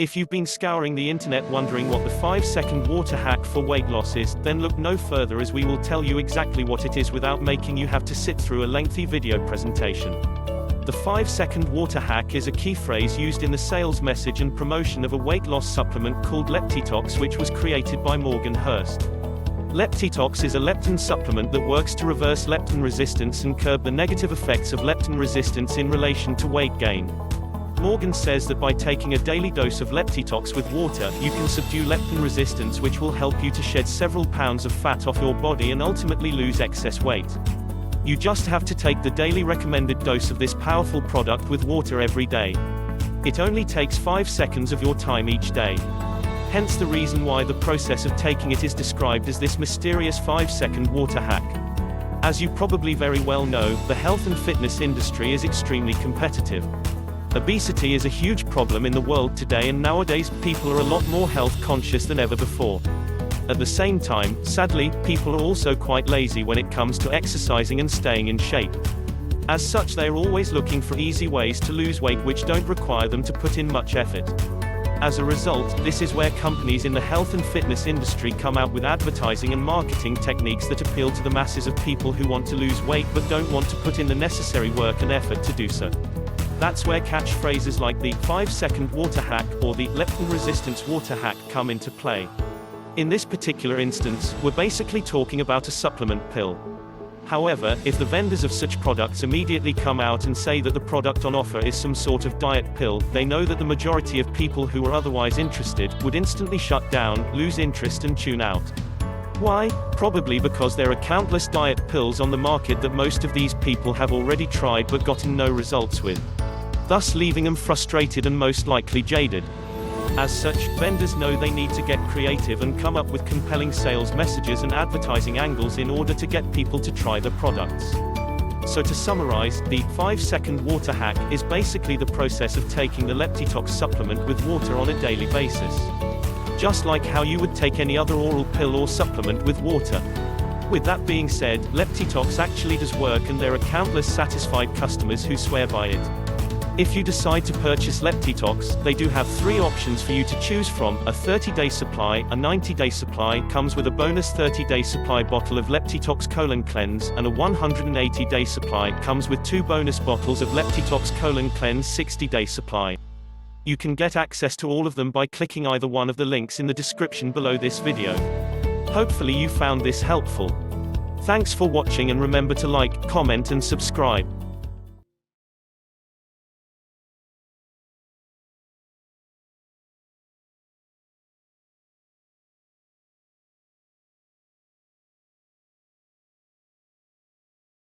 If you've been scouring the internet wondering what the 5-second water hack for weight loss is, then look no further as we will tell you exactly what it is without making you have to sit through a lengthy video presentation. The 5-second water hack is a key phrase used in the sales message and promotion of a weight loss supplement called Leptitox, which was created by Morgan Hurst. Leptitox is a leptin supplement that works to reverse leptin resistance and curb the negative effects of leptin resistance in relation to weight gain. Morgan says that by taking a daily dose of Leptitox with water, you can subdue leptin resistance, which will help you to shed several pounds of fat off your body and ultimately lose excess weight. You just have to take the daily recommended dose of this powerful product with water every day. It only takes 5 seconds of your time each day. Hence the reason why the process of taking it is described as this mysterious 5-second water hack. As you probably very well know, the health and fitness industry is extremely competitive. Obesity is a huge problem in the world today, and nowadays people are a lot more health conscious than ever before. At the same time, sadly, people are also quite lazy when it comes to exercising and staying in shape. As such, they are always looking for easy ways to lose weight which don't require them to put in much effort. As a result, this is where companies in the health and fitness industry come out with advertising and marketing techniques that appeal to the masses of people who want to lose weight but don't want to put in the necessary work and effort to do so. That's where catchphrases like the 5-second water hack or the leptin resistance water hack come into play. In this particular instance, we're basically talking about a supplement pill. However, if the vendors of such products immediately come out and say that the product on offer is some sort of diet pill, they know that the majority of people who are otherwise interested would instantly shut down, lose interest and tune out. Why? Probably because there are countless diet pills on the market that most of these people have already tried but gotten no results with, thus leaving them frustrated and most likely jaded. As such, vendors know they need to get creative and come up with compelling sales messages and advertising angles in order to get people to try the products. So to summarize, the 5-second water hack is basically the process of taking the Leptitox supplement with water on a daily basis. Just like how you would take any other oral pill or supplement with water. With that being said, Leptitox actually does work, and there are countless satisfied customers who swear by it. If you decide to purchase Leptitox, they do have 3 options for you to choose from: a 30-day supply, a 90-day supply comes with a bonus 30-day supply bottle of Leptitox Colon Cleanse, and a 180-day supply comes with 2 bonus bottles of Leptitox Colon Cleanse 60-day supply. You can get access to all of them by clicking either one of the links in the description below this video. Hopefully you found this helpful. Thanks for watching, and remember to like, comment and subscribe.